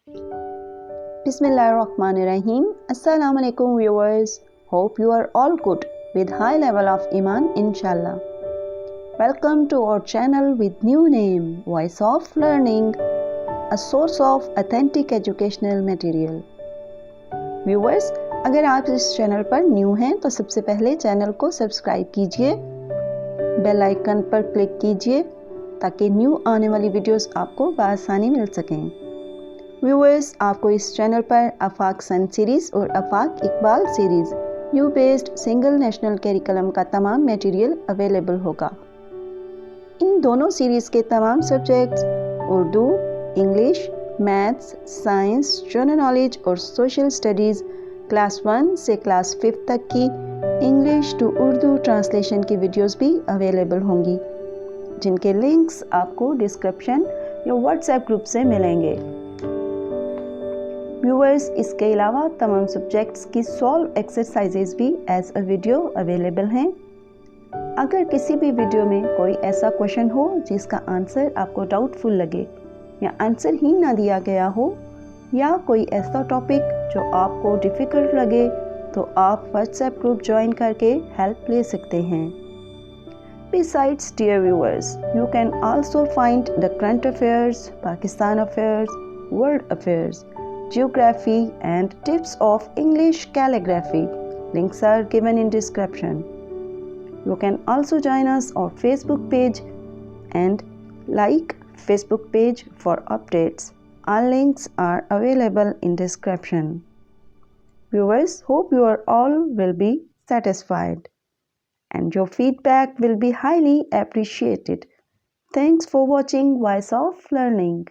Bismillahirrahmanirrahim. Assalamu alaikum viewers. Hope you are all good with high level of Iman inshallah. Welcome to our channel with new name Voice of Learning, a source of authentic educational material. Viewers, अगर आप इस चैनल पर न्यू हैं तो सबसे पहले चैनल को सब्सक्राइब कीजिए, बेल आइकन पर क्लिक कीजिए ताकि न्यू आने वाली वीडियोस आपको बआसानी मिल सकें। व्यूअर्स, आपको इस चैनल पर आफाक सन सीरीज़ और आफाक इकबाल सीरीज़ यू बेस्ड सिंगल नेशनल करिकुलम का तमाम मटेरियल अवेलेबल होगा। इन दोनों सीरीज़ के तमाम subjects Urdu, English, maths, science, general knowledge और सोशल स्टडीज़ क्लास 1 से क्लास 5 तक की इंग्लिश टू उर्दू ट्रांसलेशन की वीडियोस भी अवेलेबल होंगी, जिनके लिंक्स आपको डिस्क्रिप्शन या व्हाट्सएप ग्रुप से मिलेंगे। व्यूअर्स, इसके अलावा तमाम सब्जेक्ट्स की सॉल्व एक्सरसाइजेज भी एज अ वीडियो अवेलेबल हैं। अगर किसी भी वीडियो में कोई ऐसा क्वेश्चन हो जिसका आंसर आपको डाउटफुल लगे या आंसर ही ना दिया गया हो, या कोई ऐसा टॉपिक जो आपको डिफ़िकल्ट लगे, तो आप व्हाट्सएप ग्रुप ज्वाइन करके हेल्प ले सकते हैं। Besides, dear viewers, you can also find the current affairs, Pakistan affairs, world affairs, geography and tips of English calligraphy. Links are given in description. You can also join us on Facebook page and like Facebook page for updates. All links are available in description. Viewers, hope you are all will be satisfied and your feedback will be highly appreciated. Thanks for watching Voice of Learning.